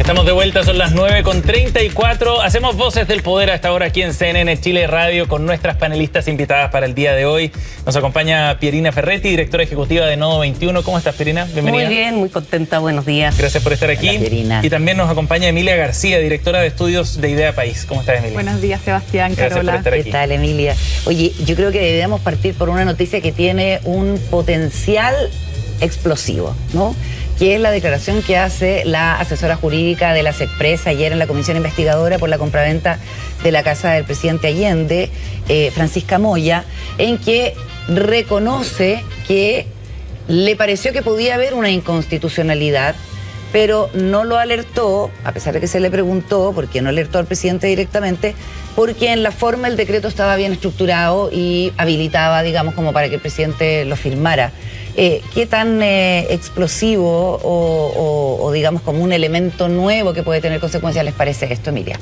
Estamos de vuelta, son las 9:34. Hacemos Voces del Poder a esta hora aquí en CNN Chile Radio con nuestras panelistas invitadas para el día de hoy. Nos acompaña Pierina Ferretti, directora ejecutiva de Nodo 21. ¿Cómo estás, Pierina? Bienvenida. Muy bien, muy contenta. Buenos días. Gracias por estar aquí. Hola, Pierina. Y también nos acompaña Emilia García, directora de estudios de Idea País. ¿Cómo estás, Emilia? Buenos días, Sebastián, Gracias Carola. por estar aquí. ¿Qué tal, Emilia? Oye, yo creo que deberíamos partir por una noticia que tiene un potencial explosivo, ¿no? Que es la declaración que hace la asesora jurídica de la SECPRES ayer en la comisión investigadora por la compraventa de la casa del presidente Allende, Francisca Moya, en que reconoce que le pareció que podía haber una inconstitucionalidad, pero no lo alertó, a pesar de que se le preguntó por qué no alertó al presidente directamente, porque en la forma el decreto estaba bien estructurado y habilitaba, digamos, como para que el presidente lo firmara. ¿Qué tan explosivo o digamos como un elemento nuevo que puede tener consecuencias les parece esto, Emilia?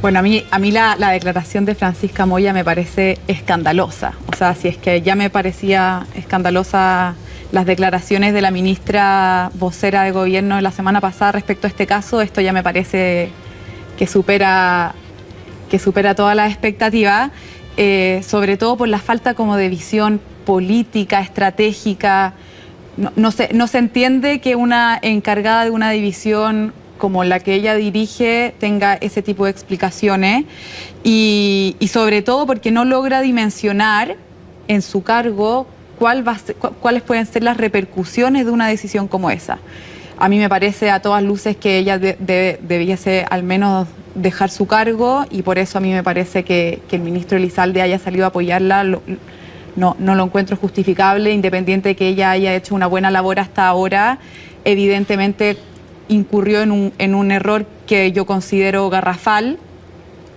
Bueno, a mí la declaración de Francisca Moya me parece escandalosa. O sea, si es que ya me parecía escandalosa las declaraciones de la ministra vocera de gobierno la semana pasada respecto a este caso, esto ya me parece que supera todas las expectativas, sobre todo por la falta como de visión política, estratégica. No se entiende que una encargada de una división como la que ella dirige tenga ese tipo de explicaciones y sobre todo porque no logra dimensionar en su cargo cuáles pueden ser las repercusiones de una decisión como esa. A mí me parece a todas luces que ella debiese al menos dejar su cargo y por eso a mí me parece que el ministro Elizalde haya salido a apoyarla. No lo encuentro justificable, independiente de que ella haya hecho una buena labor hasta ahora. Evidentemente incurrió en un error que yo considero garrafal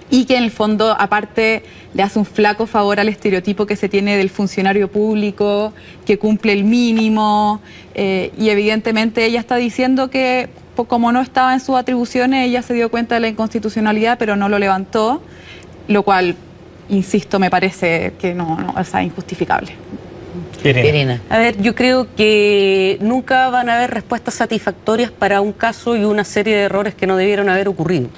y que en el fondo, aparte, le hace un flaco favor al estereotipo que se tiene del funcionario público, que cumple el mínimo, y evidentemente ella está diciendo que como no estaba en sus atribuciones, ella se dio cuenta de la inconstitucionalidad, pero no lo levantó, lo cual, insisto, me parece que no es injustificable. Pierina. A ver, yo creo que nunca van a haber respuestas satisfactorias para un caso y una serie de errores que no debieron haber ocurrido.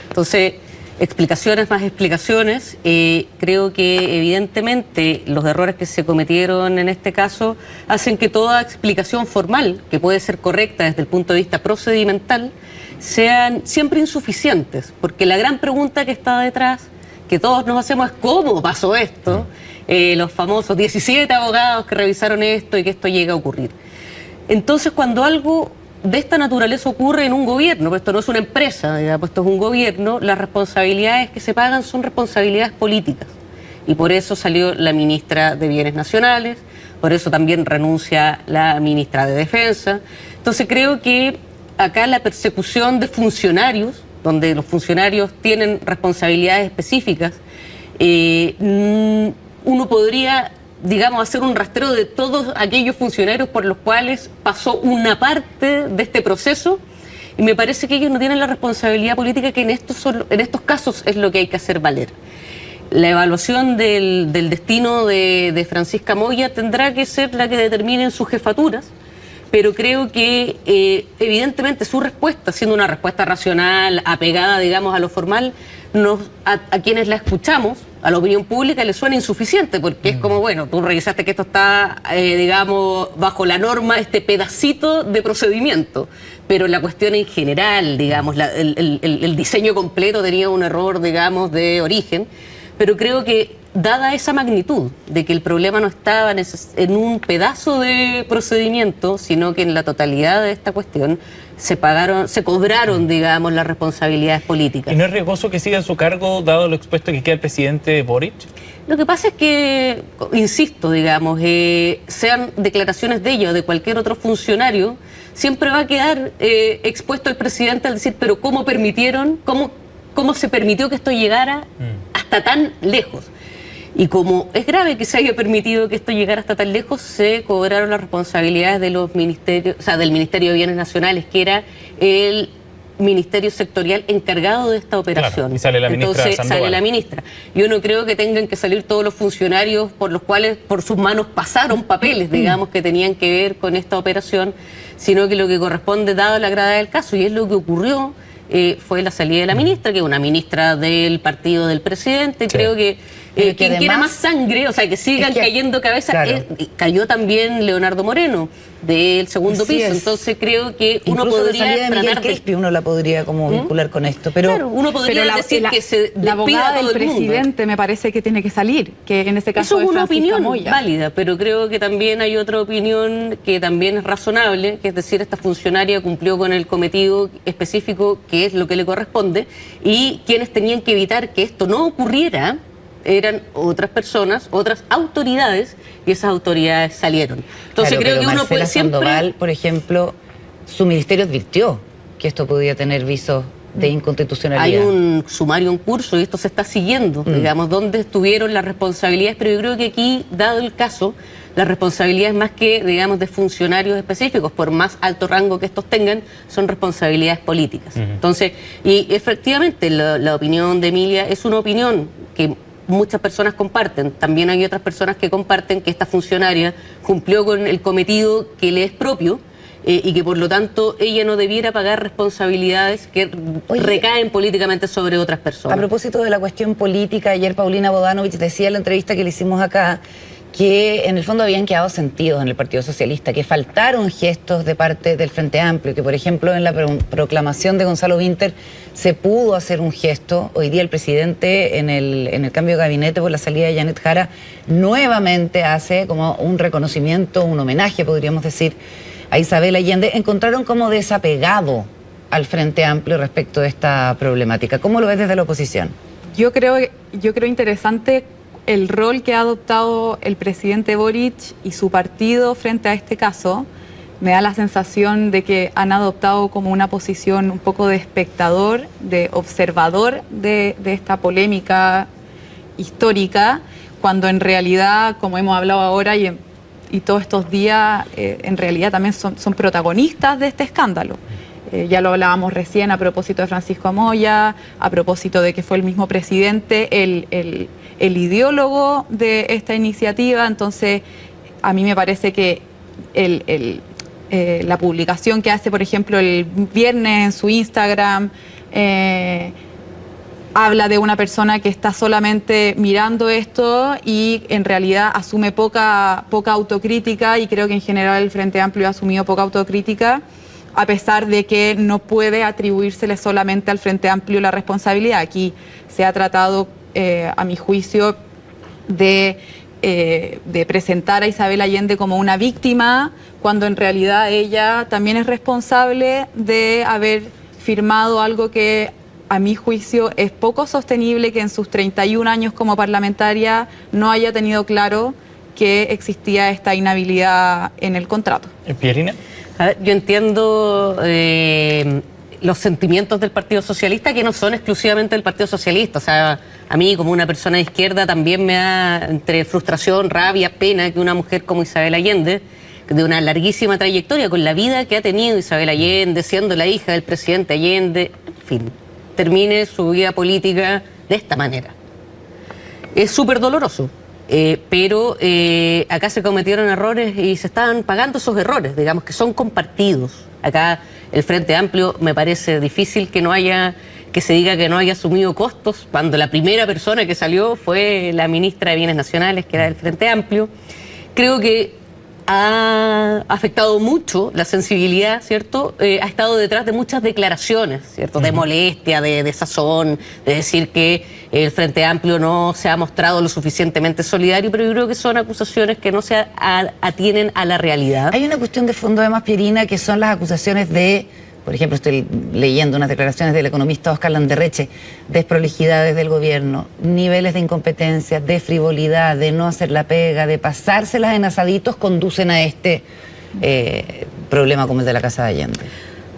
Entonces, explicaciones más explicaciones. Creo que evidentemente los errores que se cometieron en este caso hacen que toda explicación formal, que puede ser correcta desde el punto de vista procedimental, sean siempre insuficientes, porque la gran pregunta que está detrás, que todos nos hacemos, es ¿cómo pasó esto? Los famosos 17 abogados que revisaron esto y que esto llega a ocurrir. Entonces, cuando algo de esta naturaleza ocurre en un gobierno, pues esto no es una empresa, digamos, esto es un gobierno, las responsabilidades que se pagan son responsabilidades políticas. Y por eso salió la ministra de Bienes Nacionales, por eso también renuncia la ministra de Defensa. Entonces creo que acá la persecución de funcionarios, donde los funcionarios tienen responsabilidades específicas, uno podría, digamos, hacer un rastreo de todos aquellos funcionarios por los cuales pasó una parte de este proceso y me parece que ellos no tienen la responsabilidad política que en estos casos es lo que hay que hacer valer. La evaluación del destino de Francisca Moya tendrá que ser la que determinen sus jefaturas, pero creo que evidentemente su respuesta, siendo una respuesta racional, apegada, digamos, a lo formal, a quienes la escuchamos, a la opinión pública, le suena insuficiente, porque es como, bueno, tú revisaste que esto está, digamos, bajo la norma, este pedacito de procedimiento, pero la cuestión en general, digamos, el diseño completo tenía un error, digamos, de origen, pero creo que dada esa magnitud de que el problema no estaba en un pedazo de procedimiento, sino que en la totalidad de esta cuestión se cobraron, digamos, las responsabilidades políticas. ¿Y no es riesgoso que siga en su cargo, dado lo expuesto que queda el presidente Boric? Lo que pasa es que, insisto, digamos, sean declaraciones de ella o de cualquier otro funcionario, siempre va a quedar expuesto el presidente al decir, pero ¿cómo permitieron, cómo se permitió que esto llegara hasta tan lejos? Y como es grave que se haya permitido que esto llegara hasta tan lejos, se cobraron las responsabilidades de los ministerios, o sea, del Ministerio de Bienes Nacionales, que era el ministerio sectorial encargado de esta operación. Claro, y sale la ministra Entonces Sandoval. sale la ministra. Yo no creo que tengan que salir todos los funcionarios por los cuales por sus manos pasaron papeles, digamos, que tenían que ver con esta operación, sino que lo que corresponde, dado la gravedad del caso, y es lo que ocurrió, fue la salida de la ministra, que es una ministra del partido del presidente. Sí. Creo que que quien quiera además, más sangre, o sea, que sigan es que, cayendo cabezas. claro. Cayó también Leonardo Moreno del segundo Así piso. es. Entonces creo que uno Incluso la podría salida de Miguel tratar de... Crespi uno la podría como vincular con esto, pero Claro, uno podría decir que se la despida abogada a todo del el mundo. presidente me parece que tiene que salir, que en este caso Eso es es una Francisca opinión Moya. válida, pero creo que también hay otra opinión que también es razonable, que es decir, esta funcionaria cumplió con el cometido específico, que es lo que le corresponde, y quienes tenían que evitar que esto no ocurriera eran otras personas, otras autoridades, y esas autoridades salieron. Entonces claro, creo pero que uno Marcela puede siempre... Sandoval, por ejemplo, su ministerio advirtió que esto podía tener visos de inconstitucionalidad. Hay un sumario en curso y esto se está siguiendo, digamos, dónde estuvieron las responsabilidades, pero yo creo que aquí, dado el caso, las responsabilidades más que, digamos, de funcionarios específicos, por más alto rango que estos tengan, son responsabilidades políticas. Entonces, y efectivamente la opinión de Emilia es una opinión que muchas personas comparten. También hay otras personas que comparten que esta funcionaria cumplió con el cometido que le es propio, y que por lo tanto ella no debiera pagar responsabilidades que recaen políticamente sobre otras personas. A propósito de la cuestión política, ayer Paulina Bodanovich decía en la entrevista que le hicimos acá que en el fondo habían quedado sentidos en el Partido Socialista, que faltaron gestos de parte del Frente Amplio, que por ejemplo en la proclamación de Gonzalo Vinter se pudo hacer un gesto. Hoy día el presidente en el cambio de gabinete por la salida de Janet Jara nuevamente hace como un reconocimiento, un homenaje podríamos decir a Isabel Allende. Encontraron como desapegado al Frente Amplio respecto de esta problemática. ¿Cómo lo ves desde la oposición? Yo creo interesante el rol que ha adoptado el presidente Boric y su partido frente a este caso. Me da la sensación de que han adoptado como una posición un poco de espectador, de observador de esta polémica histórica, cuando en realidad, como hemos hablado ahora y todos estos días, en realidad también son protagonistas de este escándalo. Ya lo hablábamos recién a propósito de Francisco Moya, a propósito de que fue el mismo presidente el ideólogo de esta iniciativa. Entonces, a mí me parece que la publicación que hace, por ejemplo, el viernes en su Instagram, habla de una persona que está solamente mirando esto y en realidad asume poca autocrítica, y creo que en general el Frente Amplio ha asumido poca autocrítica, a pesar de que no puede atribuírsele solamente al Frente Amplio la responsabilidad. Aquí se ha tratado, a mi juicio, de presentar a Isabel Allende como una víctima, cuando en realidad ella también es responsable de haber firmado algo que, a mi juicio, es poco sostenible, que en sus 31 años como parlamentaria no haya tenido claro que existía esta inhabilidad en el contrato. ¿Pierina? A ver, yo entiendo los sentimientos del Partido Socialista, que no son exclusivamente del Partido Socialista. O sea, a mí, como una persona de izquierda, también me da entre frustración, rabia, pena que una mujer como Isabel Allende, de una larguísima trayectoria, con la vida que ha tenido Isabel Allende, siendo la hija del presidente Allende, en fin, termine su vida política de esta manera. Es súper doloroso. Pero acá se cometieron errores y se están pagando esos errores, digamos, que son compartidos. Acá el Frente Amplio me parece difícil que se diga que no haya asumido costos, cuando la primera persona que salió fue la ministra de Bienes Nacionales, que era del Frente Amplio. Creo que ha afectado mucho la sensibilidad, ¿cierto? Ha estado detrás de muchas declaraciones, ¿cierto? De molestia, de desazón, de decir que el Frente Amplio no se ha mostrado lo suficientemente solidario, pero yo creo que son acusaciones que no se atienen a la realidad. Hay una cuestión de fondo además, Pierina, que son las acusaciones de, por ejemplo, estoy leyendo unas declaraciones del economista Oscar Landerreche, desprolijidades del gobierno, niveles de incompetencia, de frivolidad, de no hacer la pega, de pasárselas en asaditos, conducen a este problema como el de la Casa de Allende.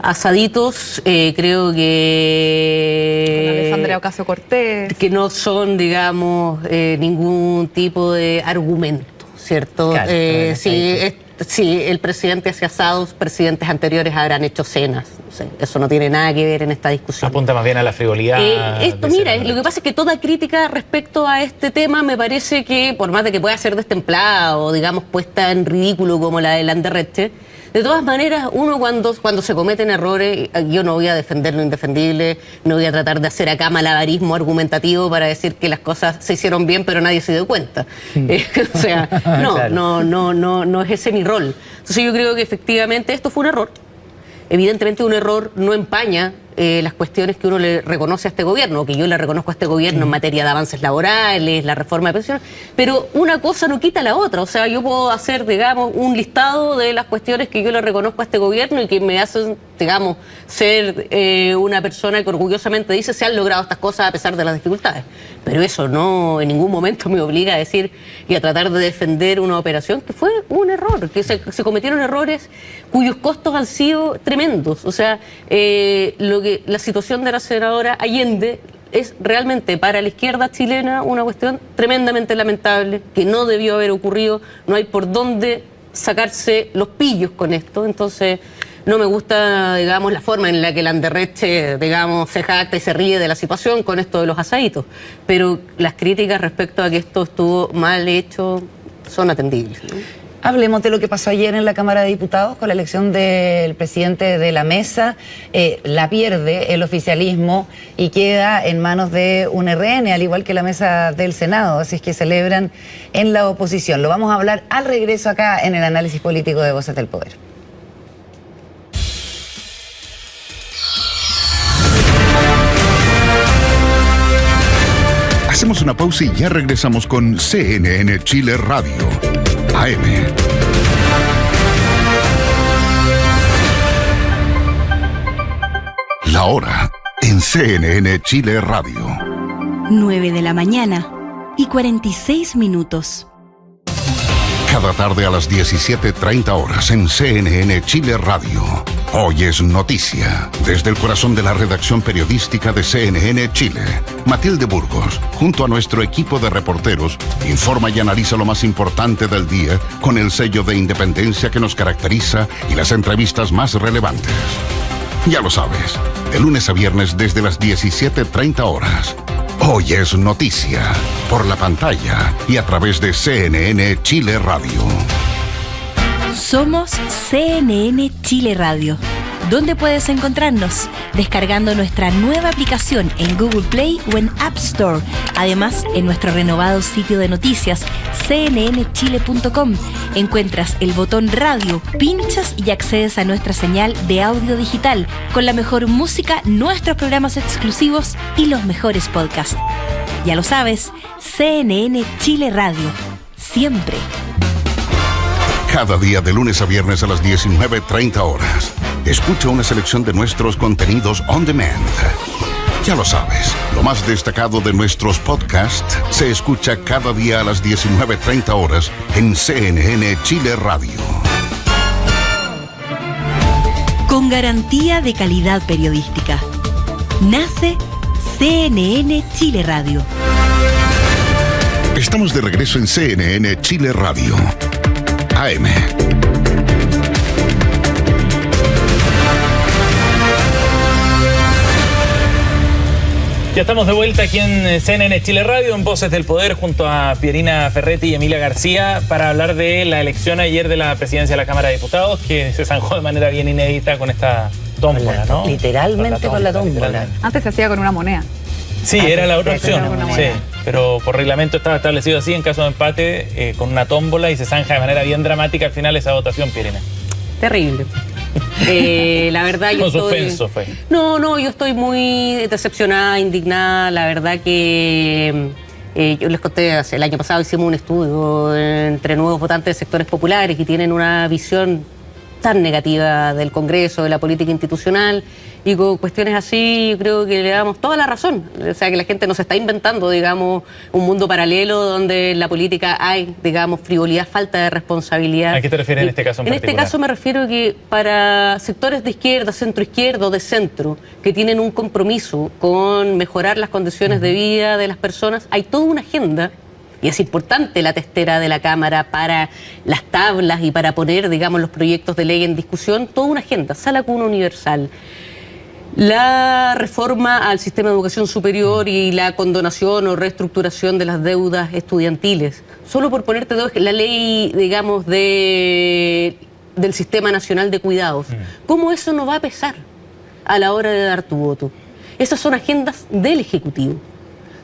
Asaditos, creo que... Con Alessandra Ocasio-Cortez. Que no son, digamos, ningún tipo de argumento, ¿cierto? Claro, Sí, el presidente hace asados, presidentes anteriores habrán hecho cenas. O sé, eso no tiene nada que ver en esta discusión. Apunta más bien a la frivolidad. Lo que pasa es que toda crítica respecto a este tema me parece que, por más de que pueda ser destemplada o, digamos, puesta en ridículo como la de Landerreche, de todas maneras, uno cuando se cometen errores, yo no voy a defender lo indefendible, no voy a tratar de hacer acá malabarismo argumentativo para decir que las cosas se hicieron bien pero nadie se dio cuenta. O sea, no es ese mi rol. Entonces yo creo que efectivamente esto fue un error. Evidentemente un error no empaña las cuestiones que uno le reconoce a este gobierno, que yo le reconozco a este gobierno en materia de avances laborales, la reforma de pensiones, pero una cosa no quita la otra. O sea, yo puedo hacer, digamos, un listado de las cuestiones que yo le reconozco a este gobierno y que me hacen, digamos, ser una persona que orgullosamente dice se han logrado estas cosas a pesar de las dificultades. Pero eso no en ningún momento me obliga a decir y a tratar de defender una operación que fue un error, que se cometieron errores cuyos costos han sido tremendos. O sea, la situación de la senadora Allende es realmente para la izquierda chilena una cuestión tremendamente lamentable, que no debió haber ocurrido, no hay por dónde sacarse los pillos con esto. Entonces no me gusta, digamos, la forma en la que Landerreche, digamos, se jacta y se ríe de la situación con esto de los asaditos, pero las críticas respecto a que esto estuvo mal hecho son atendibles, ¿no? Hablemos de lo que pasó ayer en la Cámara de Diputados con la elección del presidente de la mesa. La pierde el oficialismo y queda en manos de un RN, al igual que la mesa del Senado. Así es que celebran en la oposición. Lo vamos a hablar al regreso acá en el análisis político de Voces del Poder. Hacemos una pausa y ya regresamos con CNN Chile Radio. AM. La hora en CNN Chile Radio. 9 de la mañana y 46 minutos. Cada tarde a las 17:30 horas en CNN Chile Radio. Hoy es noticia. Desde el corazón de la redacción periodística de CNN Chile, Matilde Burgos, junto a nuestro equipo de reporteros, informa y analiza lo más importante del día con el sello de independencia que nos caracteriza y las entrevistas más relevantes. Ya lo sabes, de lunes a viernes desde las 17:30 horas. Hoy es noticia, por la pantalla y a través de CNN Chile Radio. Somos CNN Chile Radio. ¿Dónde puedes encontrarnos? Descargando nuestra nueva aplicación en Google Play o en App Store. Además, en nuestro renovado sitio de noticias, cnnchile.com, encuentras el botón radio, pinchas y accedes a nuestra señal de audio digital, con la mejor música, nuestros programas exclusivos y los mejores podcasts. Ya lo sabes, CNN Chile Radio. Siempre. Cada día de lunes a viernes a las 19:30 horas. Escucha una selección de nuestros contenidos on demand. Ya lo sabes, lo más destacado de nuestros podcasts se escucha cada día a las 19:30 horas en CNN Chile Radio. Con garantía de calidad periodística. Nace CNN Chile Radio. Estamos de regreso en CNN Chile Radio. AM. Ya estamos de vuelta aquí en CNN Chile Radio, en Voces del Poder, junto a Pierina Ferretti y Emilia García, para hablar de la elección ayer de la presidencia de la Cámara de Diputados, que se zanjó de manera bien inédita con esta tómbola, ¿no? Literalmente con la tómbola. Antes se hacía con una moneda. Sí, era la otra opción, sí, pero por reglamento estaba establecido así en caso de empate, con una tómbola, y se zanja de manera bien dramática al final esa votación, Pierina. Terrible. La verdad yo estoy... suspenso fue. No, yo estoy muy decepcionada, indignada. La verdad que yo les conté, el año pasado hicimos un estudio entre nuevos votantes de sectores populares que tienen una visión tan negativa del Congreso, de la política institucional, y con cuestiones así yo creo que le damos toda la razón. O sea, que la gente nos está inventando, digamos, un mundo paralelo donde en la política hay, digamos, frivolidad, falta de responsabilidad. ¿A qué te refieres en este caso en particular? En este caso me refiero a que para sectores de izquierda, centro-izquierda o de centro, que tienen un compromiso con mejorar las condiciones de vida de las personas, hay toda una agenda y es importante la testera de la Cámara para las tablas y para poner, digamos, los proyectos de ley en discusión, toda una agenda, Sala Cuna Universal, la reforma al sistema de educación superior y la condonación o reestructuración de las deudas estudiantiles. Solo por ponerte dos, la ley, digamos, del Sistema Nacional de Cuidados. ¿Cómo eso no va a pesar a la hora de dar tu voto? Esas son agendas del Ejecutivo.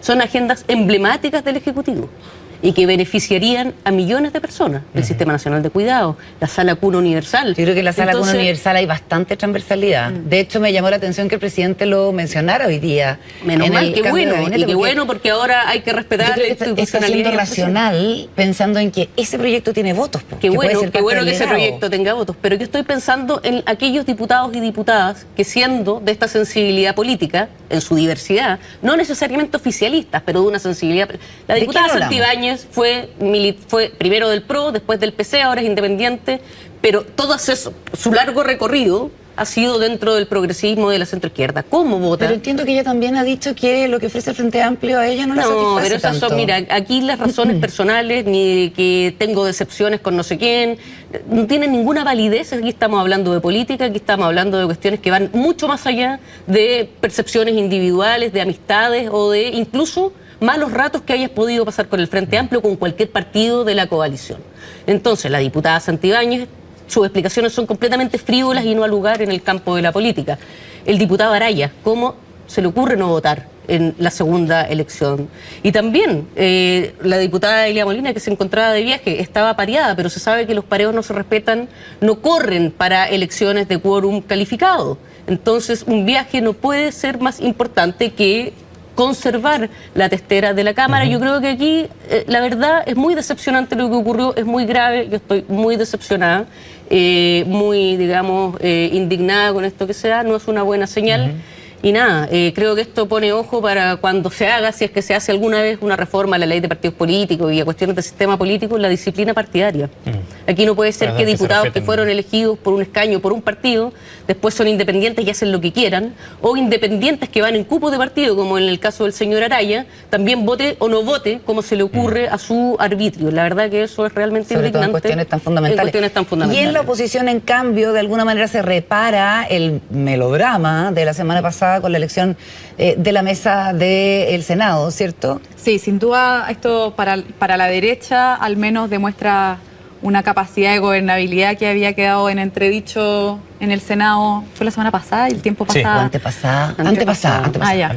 Son agendas emblemáticas del Ejecutivo y que beneficiarían a millones de personas. El Sistema Nacional de Cuidados, la Sala Cuna Universal. Yo creo que en la Sala Cuna Universal hay bastante transversalidad. De hecho, me llamó la atención que el presidente lo mencionara hoy día. Menos mal, qué bueno, y qué bueno, porque ahora hay que respetar la institucionalidad. Está siendo racional pensando en que ese proyecto tiene votos. Qué bueno que ese proyecto tenga votos, pero yo estoy pensando en aquellos diputados y diputadas que, siendo de esta sensibilidad política, en su diversidad, no necesariamente oficialistas, pero de una sensibilidad... La diputada Santibáñez fue primero del PRO, después del PC, ahora es independiente, pero todo eso, su largo recorrido ha sido dentro del progresismo de la centroizquierda. ¿Cómo vota? Pero entiendo que ella también ha dicho que lo que ofrece el Frente Amplio a ella no la satisface. No, pero esas son, mira, aquí las razones personales, ni de que tengo decepciones con no sé quién, no tienen ninguna validez. Aquí estamos hablando de política, aquí estamos hablando de cuestiones que van mucho más allá de percepciones individuales, de amistades o de incluso malos ratos que hayas podido pasar con el Frente Amplio o con cualquier partido de la coalición. Entonces, la diputada Santibáñez, sus explicaciones son completamente frívolas y no al lugar en el campo de la política. El diputado Araya, ¿cómo se le ocurre no votar en la segunda elección? Y también la diputada Elia Molina, que se encontraba de viaje, estaba pareada, pero se sabe que los pareos no se respetan, no corren para elecciones de quórum calificado. Entonces, un viaje no puede ser más importante que conservar la testera de la Cámara. Yo creo que aquí, la verdad, es muy decepcionante lo que ocurrió, es muy grave, yo estoy muy decepcionada, muy, digamos, indignada con esto que se da, no es una buena señal. Y nada, creo que esto pone ojo para cuando se haga, si es que se hace alguna vez una reforma a la ley de partidos políticos y a cuestiones de sistema político, la disciplina partidaria. Aquí no puede ser que diputados que fueron elegidos por un escaño, por un partido, después son independientes y hacen lo que quieran, o independientes que van en cupo de partido, como en el caso del señor Araya, también vote o no vote como se le ocurre a su arbitrio. La verdad que eso es realmente indignante. En cuestiones tan fundamentales. Y en la oposición, en cambio, de alguna manera se repara el melodrama de la semana pasada con la elección de la mesa del Senado, ¿cierto? Sí, sin duda esto para la derecha al menos demuestra una capacidad de gobernabilidad que había quedado en entredicho en el Senado. ¿Fue la semana pasada y el tiempo pasado? Antepasada. Ah, ya.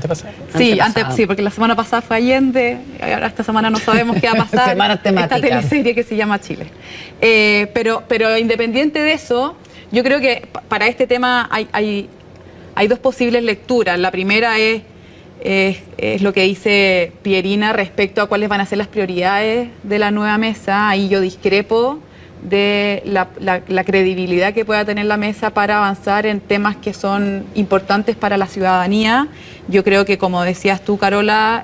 Sí, sí, porque la semana pasada fue Allende, y ahora esta semana no sabemos qué va a pasar. Semanas temáticas. Esta teleserie que se llama Chile. Pero independiente de eso, yo creo que para este tema hay dos posibles lecturas. La primera es lo que dice Pierina respecto a cuáles van a ser las prioridades de la nueva mesa. Ahí yo discrepo de la credibilidad que pueda tener la mesa para avanzar en temas que son importantes para la ciudadanía. Yo creo que, como decías tú, Carola,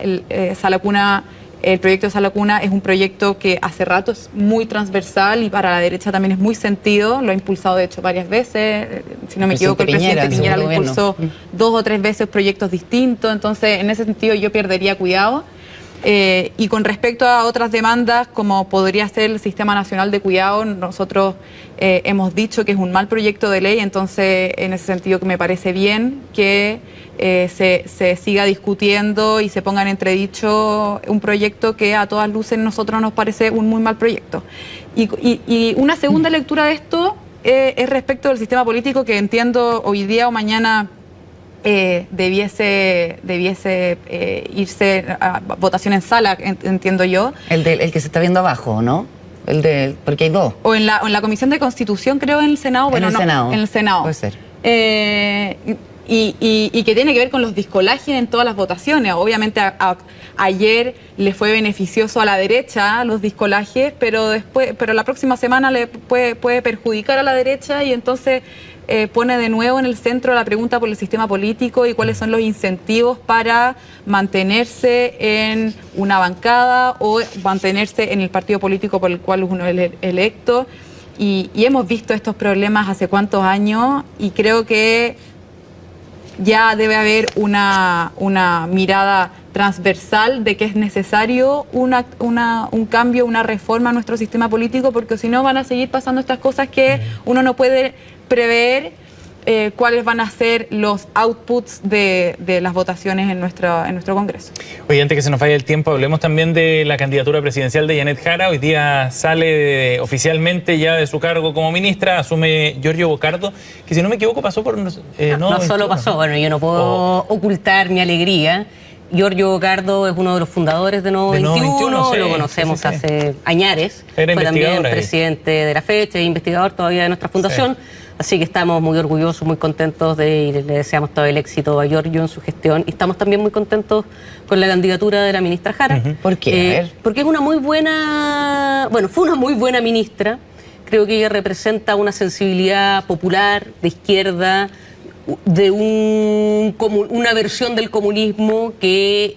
el proyecto de Sala Cuna es un proyecto que hace rato es muy transversal y para la derecha también es muy sentido. Lo ha impulsado, de hecho, varias veces. Si no me equivoco, el presidente Piñera lo impulsó 2 o 3 veces proyectos distintos. Entonces, en ese sentido, yo perdería cuidado. Y con respecto a otras demandas, como podría ser el Sistema Nacional de Cuidado, nosotros hemos dicho que es un mal proyecto de ley. Entonces, en ese sentido, que me parece bien que se siga discutiendo y se ponga en entredicho un proyecto que a todas luces nosotros nos parece un muy mal proyecto. Y una segunda lectura de esto es respecto del sistema político, que entiendo hoy día o mañana debiese irse a votación en sala, entiendo yo. El que se está viendo abajo, ¿no? Porque hay dos. O en la Comisión de Constitución, creo, en el Senado. Bueno, en el Senado. Puede ser. Y que tiene que ver con los discolajes en todas las votaciones. Obviamente ayer le fue beneficioso a la derecha los discolajes, pero la próxima semana le puede perjudicar a la derecha, y entonces pone de nuevo en el centro la pregunta por el sistema político y cuáles son los incentivos para mantenerse en una bancada o mantenerse en el partido político por el cual uno es electo. Y hemos visto estos problemas hace cuántos años, y creo que ya debe haber una mirada transversal de que es necesario un cambio, una reforma a nuestro sistema político, porque si no van a seguir pasando estas cosas que uno no puede prever cuáles van a ser los outputs de las votaciones en nuestro Congreso. Oye, antes que se nos vaya el tiempo, hablemos también de la candidatura presidencial de Janet Jara. Hoy día sale oficialmente ya de su cargo como ministra, asume Giorgio Bocardo, que si no me equivoco pasó por... No solo pasó, bueno, yo no puedo ocultar mi alegría. Giorgio Bocardo es uno de los fundadores de Nodo 21, lo conocemos hace añares. Fue también presidente de la fecha e investigador todavía de nuestra fundación. Sí. Así que estamos muy orgullosos, muy contentos y le deseamos todo el éxito a Giorgio en su gestión. Y estamos también muy contentos con la candidatura de la ministra Jara. ¿Por qué? Porque es una muy buena, fue una muy buena ministra. Creo que ella representa una sensibilidad popular, de izquierda, de una versión del comunismo que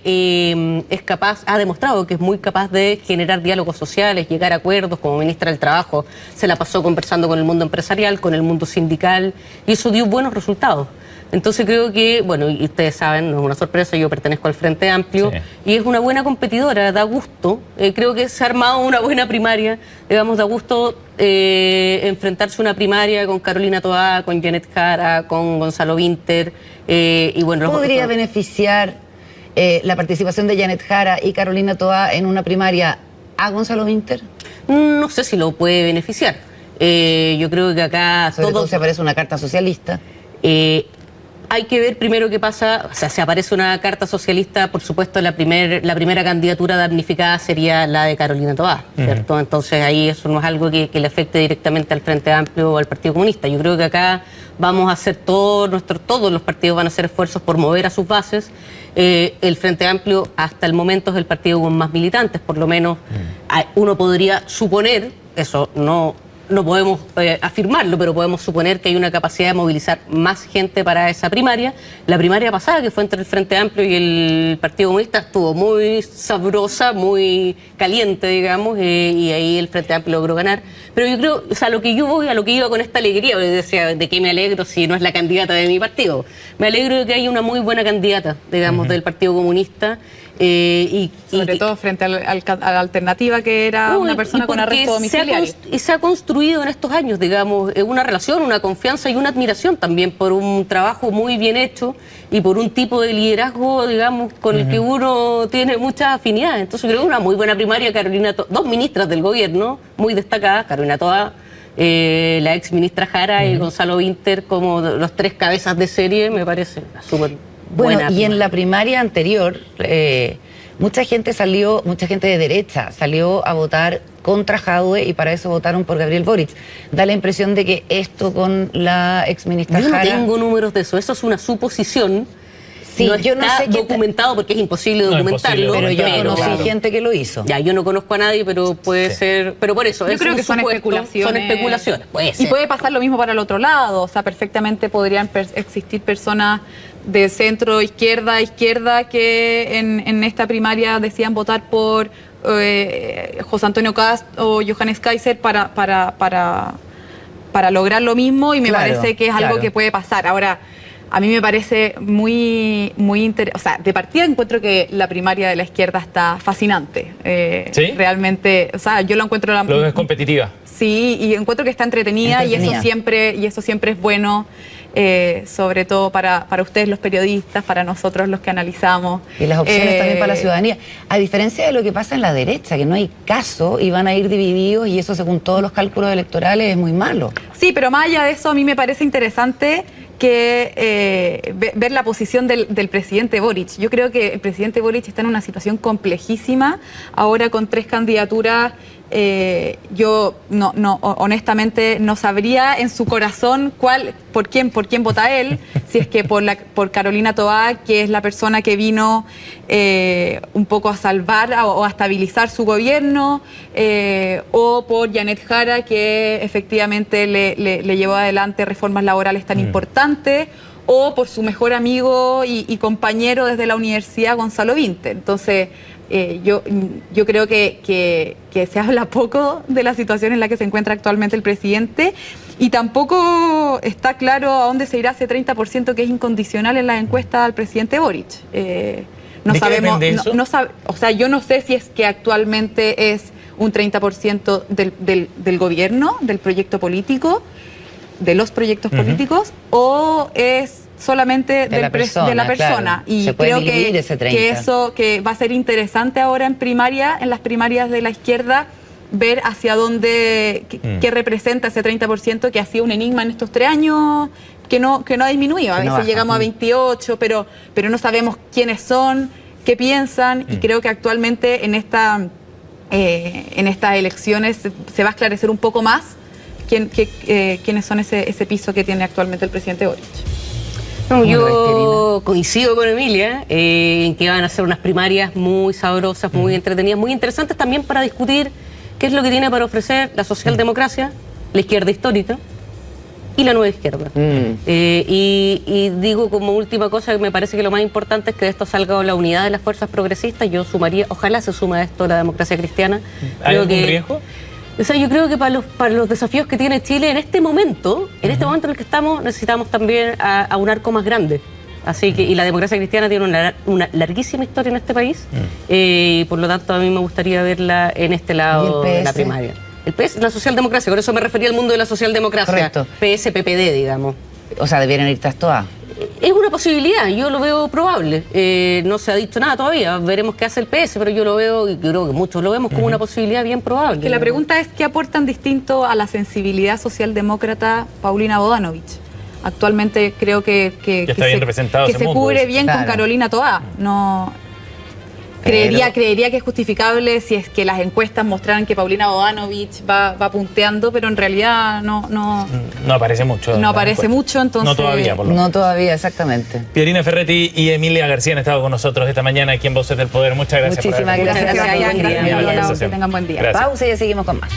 es capaz, ha demostrado que es muy capaz de generar diálogos sociales, llegar a acuerdos. Como ministra del Trabajo se la pasó conversando con el mundo empresarial, con el mundo sindical, y eso dio buenos resultados. Entonces creo que, y ustedes saben, no es una sorpresa, yo pertenezco al Frente Amplio, y es una buena competidora, da gusto. Creo que se ha armado una buena primaria, digamos, da gusto enfrentarse a una primaria con Carolina Toá, con Janet Jara, con Gonzalo Vinter, ¿Podría beneficiar la participación de Janet Jara y Carolina Toá en una primaria a Gonzalo Vinter? No sé si lo puede beneficiar. Yo creo que acá... Sobre todo si aparece una carta socialista. Hay que ver primero qué pasa. O sea, si aparece una carta socialista, por supuesto la primera candidatura damnificada sería la de Carolina Toá, ¿cierto? Entonces ahí eso no es algo que le afecte directamente al Frente Amplio o al Partido Comunista. Yo creo que acá vamos a hacer todos los partidos van a hacer esfuerzos por mover a sus bases. El Frente Amplio hasta el momento es el partido con más militantes, por lo menos uno podría suponer, eso no podemos afirmarlo, pero podemos suponer que hay una capacidad de movilizar más gente para esa primaria. La primaria pasada, que fue entre el Frente Amplio y el Partido Comunista, estuvo muy sabrosa, muy caliente, digamos, y ahí el Frente Amplio logró ganar. Pero yo creo, a lo que iba con esta alegría, decía, ¿de qué me alegro si no es la candidata de mi partido? Me alegro de que haya una muy buena candidata, digamos, del Partido Comunista. Sobre todo frente a la alternativa que era una persona con arresto domiciliario. Se ha construido en estos años, digamos, una relación, una confianza y una admiración también por un trabajo muy bien hecho y por un tipo de liderazgo, digamos, con el que uno tiene muchas afinidades. Entonces creo que una muy buena primaria, dos ministras del gobierno muy destacadas, Carolina Toá, la ex ministra Jara y Gonzalo Vinter, como los tres cabezas de serie, me parece súper buena. Y en la primaria anterior, mucha gente de derecha salió a votar contra Jadwe y para eso votaron por Gabriel Boric. Da la impresión de que esto con la exministra Jara... Yo no tengo números de eso es una suposición. Sí, no yo no sé documentado porque es imposible documentarlo. Pero yo conocí gente que lo hizo. Ya, yo no conozco a nadie, pero puede ser... Pero por eso, yo creo que son especulaciones. Y puede pasar lo mismo para el otro lado. O sea, perfectamente podrían existir personas de centro, izquierda, que en esta primaria decían votar por José Antonio Kast o Johannes Kaiser para lograr lo mismo, y me parece que es algo que puede pasar. Ahora, a mí me parece muy interesante. O sea, de partida encuentro que la primaria de la izquierda está fascinante. ¿Sí? Realmente, o sea, yo lo encuentro... Lo ves competitiva. Sí, y encuentro que está entretenida. Y eso siempre es bueno, sobre todo para ustedes los periodistas, para nosotros los que analizamos. Y las opciones también para la ciudadanía. A diferencia de lo que pasa en la derecha, que no hay caso y van a ir divididos, y eso según todos los cálculos electorales es muy malo. Sí, pero más allá de eso, a mí me parece interesante que ver la posición del presidente Boric. Yo creo que el presidente Boric está en una situación complejísima, ahora con 3 candidaturas. Yo honestamente no sabría en su corazón por quién vota él, si es que por Carolina Toá, que es la persona que vino un poco a salvar o a estabilizar su gobierno, o por Janet Jara, que efectivamente le llevó adelante reformas laborales tan importantes, o por su mejor amigo y compañero desde la universidad, Gonzalo Vinter. Entonces, yo creo que se habla poco de la situación en la que se encuentra actualmente el presidente, y tampoco está claro a dónde se irá ese 30% que es incondicional en la encuesta al presidente Boric. No ¿De qué sabemos, depende eso? o sea, yo no sé si es que actualmente es un 30% del gobierno, del proyecto político, de los proyectos políticos, o es solamente De la persona, de la persona. claro. Y Se puede creo diluir ese 30. que eso que va a ser interesante ahora en las primarias de la izquierda, ver hacia dónde, qué representa ese 30% que ha sido un enigma en estos 3 años, que no ha disminuido. A Que no veces baja. llegamos a 28, pero no sabemos quiénes son, qué piensan, y creo que actualmente en estas elecciones se va a esclarecer un poco más quiénes son ese piso que tiene actualmente el presidente Boric. No, yo coincido con Emilia en que van a ser unas primarias muy sabrosas, muy entretenidas, muy interesantes también para discutir qué es lo que tiene para ofrecer la socialdemocracia, la izquierda histórica y la nueva izquierda. Y digo como última cosa que me parece que lo más importante es que de esto salga la unidad de las fuerzas progresistas. Yo sumaría, ojalá se suma a esto la democracia cristiana. ¿Hay algún riesgo? O sea, yo creo que para los desafíos que tiene Chile en este momento, en el que estamos, necesitamos también a un arco más grande. Así que, y la democracia cristiana tiene una larguísima historia en este país, y por lo tanto a mí me gustaría verla en este lado de la primaria. El PS, la socialdemocracia, por eso me refería al mundo de la socialdemocracia. Correcto. PS, PPD, digamos. O sea, debieran ir tras todas. Es una posibilidad, yo lo veo probable. No se ha dicho nada todavía, veremos qué hace el PS, pero yo lo veo, y creo que muchos lo vemos como una posibilidad bien probable. Que la pregunta es, ¿qué aportan distinto a la sensibilidad socialdemócrata Paulina Bodanovich? Actualmente creo que está bien representado que ese se mundo, cubre dice. bien Claro. con Carolina Toá. No, creería que es justificable si es que las encuestas mostraran que Paulina Bodanovich va punteando, pero en realidad no aparece mucho. no aparece mucho, entonces... No todavía, por lo menos. No todavía, exactamente. Pierina Ferretti y Emilia García han estado con nosotros esta mañana aquí en Voces del Poder. Muchas gracias. Muchísimas por haber gracias. Que Gracias, vayan, buen día. gracias, Bien, la Lola, conversación. que tengan buen día. Gracias. Pausa y ya seguimos con más.